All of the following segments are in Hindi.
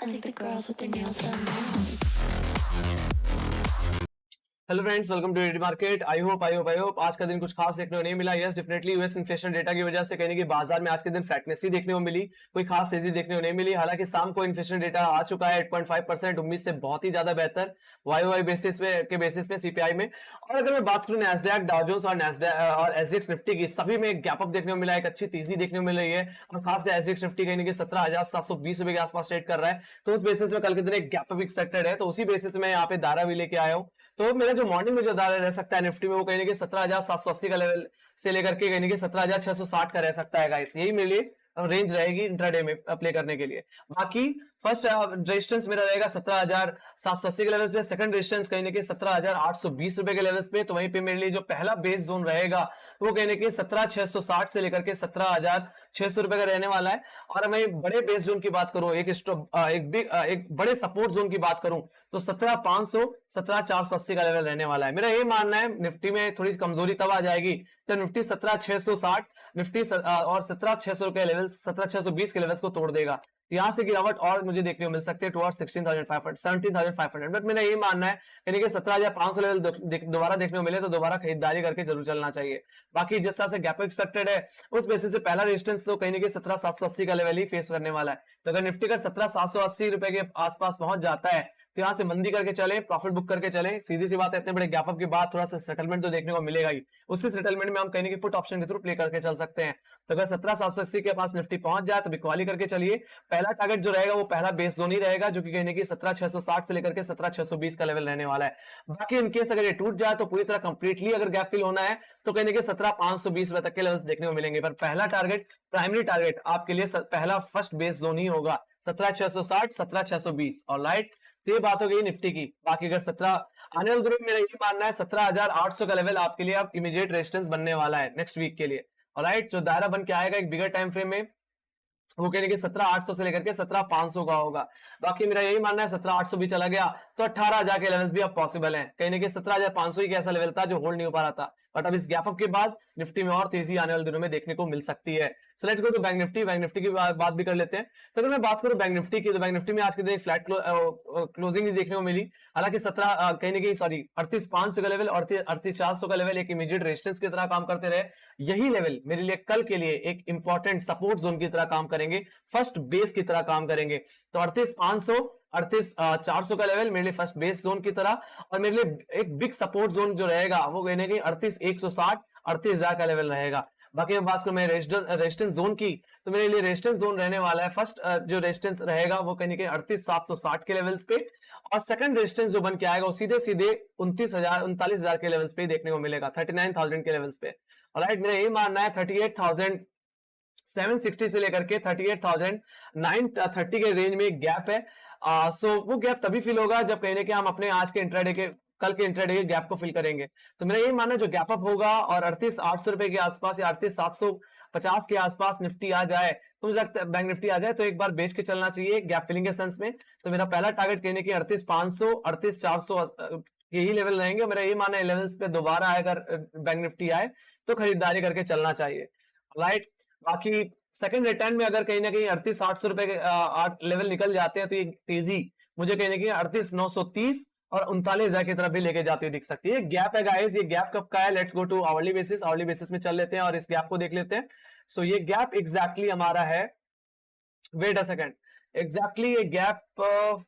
I think the girls with their nails done now. Hello friends, welcome to ED market. I hope आज का दिन कुछ खास देखने को नहीं मिला। Yes, definitely US inflation data की वजह से कहीं कि बाजार में आज के दिन फ्लैटनेस ही देखने को मिली, कोई खास तेजी देखने को नहीं मिली। हालांकि शाम को इन्फ्लेशन डेटा आ चुका है 8.5%, उम्मीद से बहुत ही ज्यादा बेहतर वाई बेसिस पे सीपीआई में। और अगर मैं बात करूं नैस्डैक, डाउ जोन्स और एसजीएक्स निफ्टी की, सभी में एक गैप अप देखने को मिला है, एक अच्छी तेजी देखने को मिल रही है। और खासकर एसजीएक्स निफ्टी कहीं कि 17,720 रुपए के आसपास ट्रेड कर रहा है, तो उस बेसिस में कल के दिन एक गैप अप एक्सपेक्टेड है। तो उसी बेसिस में यहाँ पे दारा भी लेके आया हूँ। तो मेरा जो मॉर्निंग में जो दारा रह सकता है निफ्टी में, वो कहीं कि 17,780 का लेवल से लेकर के कहीं कि 17,660 का रह सकता है गाइस। यही मेरे लिए रेंज रहेगी इंट्राडे में प्ले करने के लिए। बाकी फर्स्ट रेजिस्टेंस मेरा रहेगा 17,780 के लेवल्स पे, सेकंड रेजिस्टेंस कहीं कि 17,820 रुपए के लेवल्स पे। तो वहीं पे मेरे लिए जो पहला बेस जोन रहेगा वो कहने कि 17,660 से लेकर के 17,600 रुपए का रहने वाला है। और मैं बड़े बेस जोन की बात करूं, एक बड़े सपोर्ट जोन की बात करूं, तो 17,500 17,480 का लेवल रहने वाला है। मेरा ये मानना है निफ्टी में थोड़ी कमजोरी तब आ जाएगी जब निफ्टी 17,660 निफ्टी और 17,600 के लेवल 17,620 के लेवल्स को तोड़ देगा। यहां से गिरावट और मुझे देखने को मिल सकती है टुवर्ड्स 16,500 17,500। बट मेरा ये मानना है यानी कि 17,500 लेवल दोबारा देखने को मिले तो दोबारा खरीदारी करके जरूर चलना चाहिए। बाकी जिस तरह से गैप एक्सपेक्टेड है उस बेसिस से पहला रेजिस्टेंस तो कहीं कि 17,780 का लेवल ही फेस करने वाला है। तो अगर निफ्टी का 17,780 रुपए के आसपास पहुंच जाता है तो यहां से मंदी करके चले, प्रॉफिट बुक करके चले। सीधी सी बात है, इतने बड़े गैप अप के बाद थोड़ा सा सेटलमेंट तो देखने को मिलेगा ही। उसी सेटलमेंट में हम कहीं कि पुट ऑप्शन के थ्रू प्ले करके चल सकते हैं। तो अगर 17,780 के पास निफ्टी पहुंच जाए तो बिकवाली करके चलिए। पहला टारगेट जो रहेगा वो पहला बेस जोन ही रहेगा, जो कि कहने की 17,660 से लेकर के 17,620 का लेवल रहने वाला है। बाकी इनकेस अगर ये टूट जाए तो पूरी तरह कंप्लीटली अगर गैप फिल होना है तो कहने के 17,520 रुपए तक के लेवल्स देखने को मिलेंगे। पर पहला टारगेट, प्राइमरी टारगेट आपके लिए पहला फर्स्ट बेस जोन ही होगा 17,660 17,620। और लाइट, तो ये बात हो गई निफ्टी की। बाकी अगर 17 आने वाले ग्रुप, मेरा ये मानना है 17,800 का लेवल आपके लिए अब इमीडिएट रेजिस्टेंस बनने वाला है नेक्स्ट वीक के लिए। ऑलराइट, जो दायरा बन के आएगा एक बिगर टाइम फ्रेम में वो कहने के 17,800 से लेकर के 17,500 का होगा। बाकी मेरा यही मानना है 17,800 भी चला गया तो 18,000 के लेवल्स भी अब पॉसिबल हैं। कहने के 17,500 ही कैसा लेवल था जो होल्ड नहीं हो पा रहा था, बट अब इस गैप अप के बाद निफ्टी में और तेजी आने वाले दिनों में देखने को मिल सकती है। So let's go to bank Nifty. Bank Nifty की बात भी कर लेते हैं। तो अगर मैं बात करूं बैंक निफ्टी की, तो बैंक निफ्टी में आज के दिन फ्लैट क्लोजिंग ही देखने को मिली। हालांकि 17 कहने की 38,500 का लेवल और 38,400 का लेवल एक इमीडिएट रेजिस्टेंस की तरह काम करते रहे। यही लेवल मेरे लिए कल के लिए एक इंपॉर्टेंट सपोर्ट जोन की तरह काम करेंगे, फर्स्ट बेस की तरह काम करेंगे। तो 38,500 38,400 का लेवल मेरे लिए फर्स्ट बेस जोन की तरह, और मेरे लिए एक बिग सपोर्ट जोन जो रहेगा वो कहने की 38,160 38,000 का लेवल रहेगा। बाकी मैं बात करूं मैं रेजिस्टेंस जोन की, तो मेरे लिए रेजिस्टेंस जोन रहने वाला है फर्स्ट जो रेजिस्टेंस रहेगा वो कहने के 38,760 के लेवल्स पे, और सेकंड रेजिस्टेंस जो बन के आएगा वो सीधे सीधे 29,000 39,000 के लेवल्स पे देखने को मिलेगा, 39,000 के लेवल्स पे। ऑलराइट, मेरा यही मानना है 38,760 से लेकर के 38,930 के रेंज में एक गैप है। सो वो गैप तभी फिल होगा जब कहने के हम अपने आज के इंट्राडे के कल के इंट्राडे के गैप को फिल करेंगे। तो मेरा यही मानना है जो गैप अप होगा और 38,800 रुपए के आसपास या 38,750 के आसपास निफ्टी आ जाए, तो मुझे लगता है बैंक निफ्टी आ जाए तो एक बार बेच के चलना चाहिए गैप फिलिंग के सेंस में। तो मेरा पहला टारगेट कहने की 38,500 38,400 यही लेवल रहेंगे। मेरा यही मानना है लेवल्स पे दोबारा अगर बैंक निफ्टी आए तो खरीदारी करके चलना चाहिए। राइट, बाकी सेकंड रिटर्न में अगर कहीं ना कहीं 38,800 रुपए के लेवल निकल जाते हैं तो ये तेजी मुझे कहने की 38,930 और 39,000 की तरफ भी लेके जाती हुई दिख सकती है। गैप है गाइस, ये गैप कब का है? Let's go to hourly basis. Hourly basis में चल लेते हैं और इस गैप को देख लेते हैं। सो ये गैप एग्जैक्टली हमारा है, वेट अ सेकंड, एग्जैक्टली ये गैप,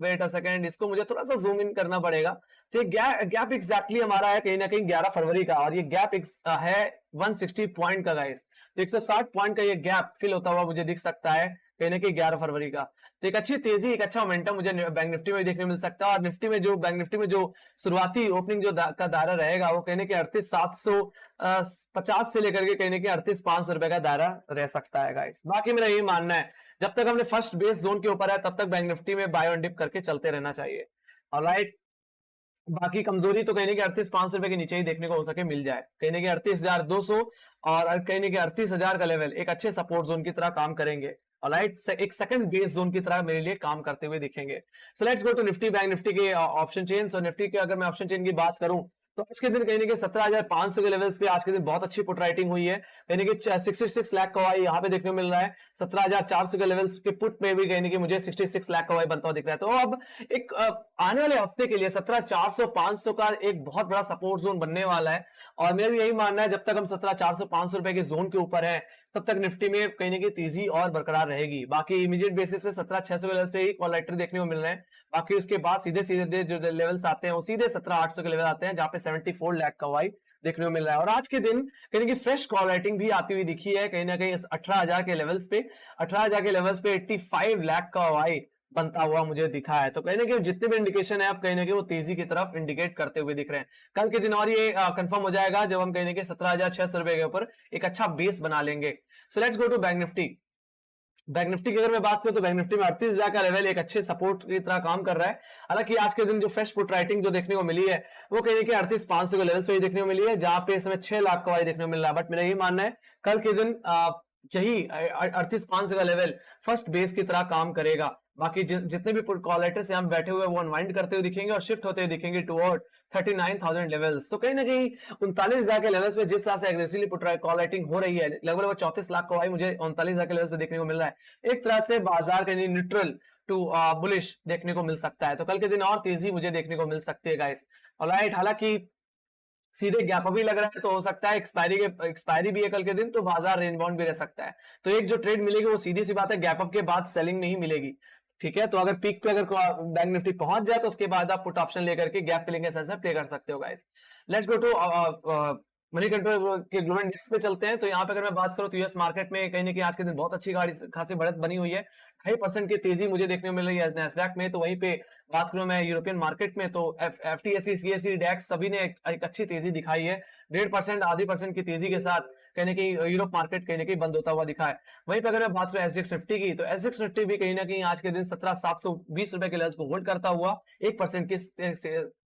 वेट अ सेकंड, इसको मुझे थोड़ा सा जूम इन करना पड़ेगा। तो ये गैप एग्जैक्टली हमारा है कहीं ना कहीं 11 फरवरी का, और ये गैप है 160 पॉइंट का गाइस। तो 160 पॉइंट का ये गैप फिल होता हुआ मुझे दिख सकता है कहीं ना कहीं 11 फरवरी का। तो एक अच्छी तेजी, एक अच्छा मोमेंटम मुझे बैंक निफ्टी में देखने को मिल सकता है। और निफ्टी में जो बैंक निफ्टी में जो शुरुआती ओपनिंग जो का दायरा रहेगा वो कहने के 38,750 से लेकर के कहने के 38,500 रुपए का दायरा रह सकता है गाइस। बाकी मेरा यही मानना है जब तक हमने फर्स्ट बेस जोन के ऊपर है तब तक बैंक निफ्टी में बाय ऑन डिप करके चलते रहना चाहिए। ऑलराइट, बाकी कमजोरी तो कहने के 38,500 रुपए के नीचे ही देखने को हो सके मिल जाए, कहने के 38,200 और कहने के 38,000 का लेवल एक अच्छे सपोर्ट जोन की तरह काम करेंगे। ऑलराइट, एक सेकंड बेस जोन की तरह मेरे लिए काम करते हुए दिखेंगे। So let's go to Nifty bank Nifty के ऑप्शन चेन। सो निफ्टी के अगर मैं ऑप्शन चेन की बात करूं तो आज के दिन कहीं ना कहीं 17,500 के लेवल्स पे आज के दिन बहुत अच्छी पुट राइटिंग हुई है, कहीं ना कहीं 66 लाख का वाई यहाँ पे देखने को मिल रहा है। 17,400 के लेवल्स के पुट में भी कहीं ना कहीं मुझे 66 लाख का वाई बनता हुआ दिख रहा है। तो अब एक आने वाले हफ्ते के लिए 17,400 500 का एक बहुत बड़ा सपोर्ट जोन बनने वाला है, और मेरा भी यही मानना है जब तक हम 17,400 500 रुपए के जोन के ऊपर है तब तक निफ्टी में कहीं ना कहीं तेजी और बरकरार रहेगी। बाकी इमीडिएट बेसिस पे 17,600 के लेवल्स पे ही कॉल लेटर देखने को मिल रहे हैं। बाकी उसके बाद सीधे सीधे जो लेवल्स आते हैं वो सीधे 17,800 के लेवल आते हैं, जहां पे 74 लाख का वाई देखने को मिल रहा है। और आज के दिन कहीं ना कहीं फ्रेश कॉल राइटिंग भी आती हुई दिखी है, कहीं ना कहीं 18,000 के लेवल्स पे 18,000 के लेवल्स पे 85 लाख का वाई बनता हुआ मुझे दिखा है। तो कहीं ना कहीं जितने भी इंडिकेशन है आप कहीं ना कहीं वो तेजी की तरफ इंडिकेट करते हुए दिख रहे हैं। कल के दिन और ये कंफर्म हो जाएगा जब हम कहीं ना कहीं 17,600 रुपए के ऊपर एक अच्छा बेस बना लेंगे। So let's go to bank Nifty. Bank Nifty की अगर मैं बात करूं तो बैंक निफ्टी में 38,000 का लेवल एक अच्छे सपोर्ट की तरह काम कर रहा है। हालांकि आज के दिन जो फ्रेश पुट राइटिंग जो देखने को मिली है वो कहीं ना कहीं 38,500 के लेवल पे ही देखने को मिली है, जहां पे इस समय 6 लाख का वाई देखने को मिल रहा है। बट मेरा यही मानना है कल के दिन यही 38,500 का लेवल फर्स्ट बेस की तरह काम करेगा। बाकी जितने भी कॉल लेटर्स हम बैठे हुए वो अनवाइंड करते हुए दिखेंगे और शिफ्ट होते हुए दिखेंगे टुवर्ड 39,000 लेवल्स। तो कहीं ना कहीं 39,000 के लेवल्स पे जिस तरह से एग्रेसिवली पुट कॉल राइटिंग हो रही है, लगभग 34 लाख का वाई मुझे 39,000 के लेवल्स पे देखने को मिल रहा है। एक तरह से बाजार के लिए न्यूट्रल टू बुलिश देखने को मिल सकता है। तो कल के दिन और तेजी मुझे देखने को मिल सकती है गाइस। ऑलराइट, हालांकि सीधे गैप अभी लग रहा है तो हो सकता है एक्सपायरी भी है कल के दिन, तो बाजार रेंज बाउंड भी रह सकता है। तो एक जो ट्रेड मिलेगी वो सीधी सी बात है गैप अप के बाद सेलिंग नहीं मिलेगी। ठीक है, तो अगर पीक पे अगर बैंक निफ्टी पहुंच जाए तो उसके बाद आप पुट ऑप्शन लेकर के गैप फिलिंग के साथ प्ले कर सकते हो guys. Let's go to Moneycontrol के ग्लोबल इंडेक्स पे चलते हैं। तो यहाँ पे अगर मैं बात करूं तो यूएस मार्केट में कहीं ना कहीं आज के दिन बहुत अच्छी खासी बढ़त बनी हुई है। 2.5% की तेजी मुझे देखने को मिल रही है नैस्डैक में। तो वहीं पे बात करूं मैं यूरोपियन मार्केट में तो एफटीएसई सीएसई डैक्स सभी ने एक अच्छी तेजी दिखाई है। 1.5% आधी % की तेजी के साथ कहीं ना कहीं यूरोप मार्केट कहीं ना कहीं बंद होता हुआ दिखा है। वहीं पर अगर मैं बात करूं एसजीएक्स निफ्टी की तो एसजीएक्स निफ्टी भी कहीं ना कहीं आज के दिन 17,720 रुपए के लेवल को होल्ड करता हुआ 1%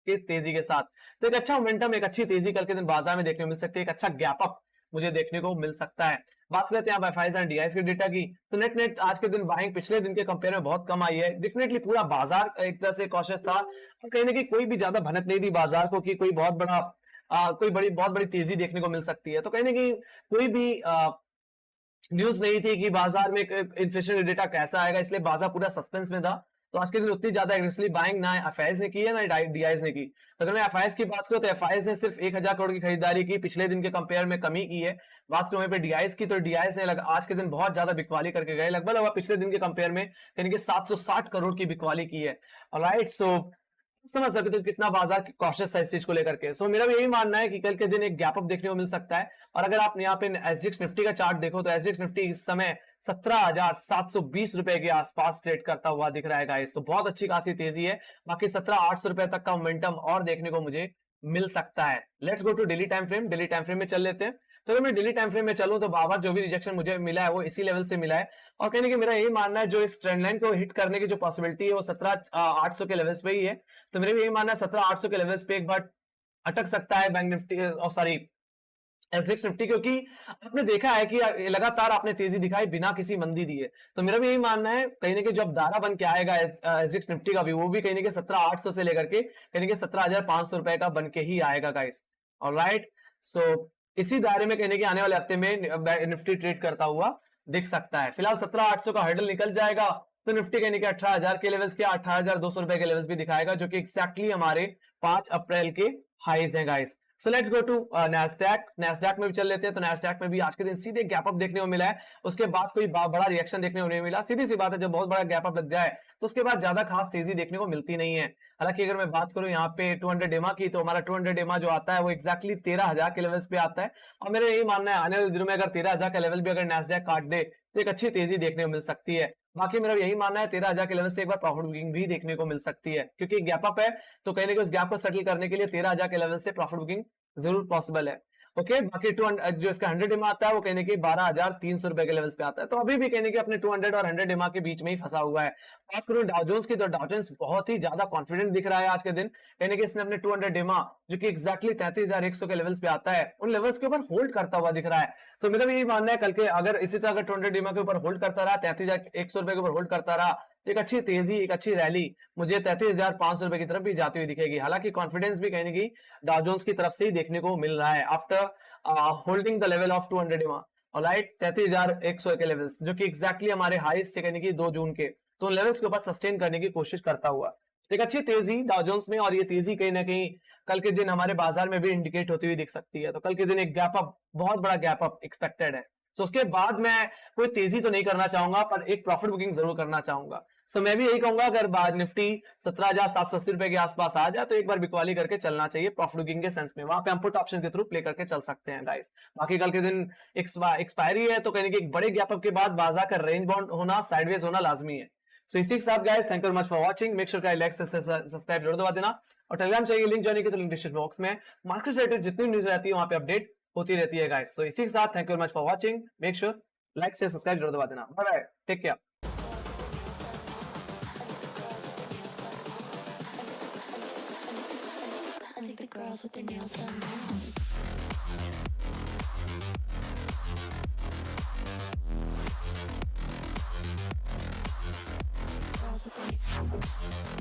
की तेजी के साथ। तो एक अच्छा मोमेंटम, एक अच्छी तेजी कल के दिन बाजार में देखने को मिल सकती है, एक अच्छा गैप अप मुझे देखने को मिल सकता है। बात करते हैं आप एफआईआईज एंड डीआईज के डेटा की। तो नेट आज के दिन बाइंग पिछले दिन के कंपेयर में बहुत कम आई है। डेफिनेटली पूरा बाजार एक तरह से कॉशियस था और कहीं ना कहीं कोई भी ज्यादा भनक नहीं दी बाजार को कि कोई बहुत बड़ी तेजी देखने को मिल सकती है। तो कहीं ना कहीं कोई भी न्यूज नहीं थी कि बाजार में इन्फ्लेशन डेटा कैसा आएगा, इसलिए बाजार पूरा सस्पेंस में था। तो आज के दिन उतनी ज्यादा एग्रेसिवली बाइंग ना एफआईआईज ने की है ना डीआईज ने की। तो अगर मैं एफआईआईज की बात करूं तो एफआईआईज ने सिर्फ 1,000 करोड़ की खरीदारी की, पिछले दिन के कंपेयर में कमी की है। बात करूं वहीं पे डीआईज की तो डीआईज ने आज के दिन बहुत ज्यादा बिकवाली करके गए, लगभग पिछले दिन के कंपेयर में यानी कि 760 करोड़ की बिकवाली की है। ऑलराइट, सो समझ सकते हो कितना बाजार कॉशियस है इस चीज को लेकर के। सो मेरा भी यही मानना है कि कल के दिन एक गैप अप देखने को मिल सकता है। और अगर आप यहाँ पे एसजीएक्स निफ्टी का चार्ट देखो तो एसजीएक्स निफ्टी इस समय 17,720 रुपए के आसपास ट्रेड करता हुआ दिख रहा है गाइस। तो बहुत अच्छी खासी तेजी है। बाकी 17,800 रुपए तक का मोमेंटम और देखने को मुझे मिल सकता है। Let's go to daily time frame. Daily time frame में चल लेते हैं। तो अगर मैं डेली टाइम फ्रेम में चलूं तो बाबर जो भी रिजेक्शन मुझे मिला है वो इसी लेवल से मिला है। और कहने कि मेरा यही मानना है जो इस ट्रेंड लाइन को हिट करने की जो पॉसिबिलिटी है वो 17,800 के लेवल्स पे ही है। तो मेरा भी यही मानना है 17,800 के लेवल्स पे एक बार अटक सकता है बैंक निफ्टी और सॉरी एसजीएक्स निफ्टी, क्योंकि आपने देखा है कि लगातार आपने तेजी दिखाई बिना किसी मंदी दिए। तो मेरा भी यही मानना है कहीं ना कहीं जब दारा बन के आएगा एसजीएक्स निफ्टी का भी वो भी कहीं ना कहीं 17,800 से लेकर के कहीं ना कहीं 17,500 रुपए का बन के ही आएगा गाइस। ऑलराइट, सो इसी दायरे में कहने के आने वाले हफ्ते में निफ्टी ट्रेड करता हुआ दिख सकता है। फिलहाल 17,800 का हर्डल निकल जाएगा तो निफ्टी कहने के 18,000 के लेवल्स के 18,200 रुपए के लेवल्स भी दिखाएगा, जो कि एक्जैक्टली हमारे 5 अप्रैल के हाईज हैं guys. So let's go to Nasdaq. Nasdaq में भी चल लेते हैं। तो नैस्डैक में भी आज के दिन सीधे गैप अप देखने को मिला है, उसके बाद कोई बड़ा रिएक्शन देखने को नहीं मिला। सीधी सी बात है जब बहुत बड़ा गैप अप लग जाए तो उसके बाद ज्यादा खास तेजी देखने को मिलती नहीं है। हालांकि अगर मैं बात करूं यहाँ पे 200 EMA की तो हमारा 200 EMA जो आता है वो एक्जैक्टली 13,000 के लेवल्स पे आता है। और मेरा यही मानना है आने वाले दिनों में अगर 13,000 का लेवल भी अगर नैस्डैक काट दे तो एक अच्छी तेजी देखने को मिल सकती है। बाकी मेरा यही मानना है 13,000 के लेवल से एक बार प्रॉफिट बुकिंग भी देखने को मिल सकती है, क्योंकि गैप अप है तो कहीं ना कहीं उस गैप को सेटल करने के लिए 13,000 के लेवल से प्रॉफिट बुकिंग जरूर पॉसिबल है। ओके, बाकी 200 जो इसका 100 EMA आता है वो कहने की 12,300 रुपए के लेवल्स पे आता है। तो अभी भी कहने की अपने 200 और 100 EMA के बीच में ही फंसा हुआ है। बात करूं डाउ जोन्स की तो डाउ जोन्स बहुत ही ज्यादा कॉन्फिडेंट दिख रहा है आज के दिन। कहने की इसने अपने 200 EMA जो कि एक्जैक्टली 33,100 के लेवल्स पे आता है उन लेवल्स के ऊपर होल्ड करता हुआ दिख रहा है। तो मेरा भी यही मानना है कल के अगर इसी तरह 200 EMA के ऊपर होल्ड करता रहा, 33,100 रुपए के ऊपर होल्ड करता रहा तो एक अच्छी तेजी, एक अच्छी रैली मुझे 33,500 रुपए की तरफ भी जाती हुई दिखेगी। हालांकि कॉन्फिडेंस भी कहीं ना कहीं डाउ जोन्स की तरफ से ही देखने को मिल रहा है after holding the level of 200 EMA। Alright, 33,100 के लेवल्स जो कि एग्जैक्टली हमारे हाईस थे कहने की 2 जून के, तो उन लेवल्स के ऊपर सस्टेन करने की कोशिश करता हुआ एक अच्छी तेजी डाउ जोन्स में, और ये तेजी कहीं ना कहीं कल के दिन हमारे बाजार में भी इंडिकेट होती हुई दिख सकती है। तो कल के दिन एक गैप अप, बहुत बड़ा गैप अप एक्सपेक्टेड है। सो उसके बाद मैं कोई तेजी तो नहीं करना चाहूंगा, पर एक प्रॉफिट बुकिंग जरूर करना चाहूंगा। सो मैं भी यही कहूंगा, अगर बाद निफ्टी 17,780 रुपए के आसपास आ जाए तो एक बार बिकवाली करके चलना चाहिए प्रॉफिट बुकिंग के सेंस में। वहां पे हम पुट ऑप्शन के थ्रू प्ले करके चल सकते हैं गाइस। बाकी कल के दिन एक्सपायरी है, तो कहने की एक बड़े गैप अप के बाद बाजार का रेंज बाउंड होना, साइडवेज होना लाजमी है। सो इसी के साथ guys, thank you very much for watching. Make sure like subscribe जरूर दबा देना, और टेलीग्राम चाहिए लिंक ज्वाइन की तो लिंक डिस्क्रिप्शन बॉक्स में। मार्केट रिलेटेड जितनी न्यूज रहती है वहां पे अपडेट होती रहती है गाइस। तो इसी के साथ thank you very much for watching. Make sure like share subscribe जरूर दबा देना। Bye bye, take care. I think the girls with their nails done now. Girls with their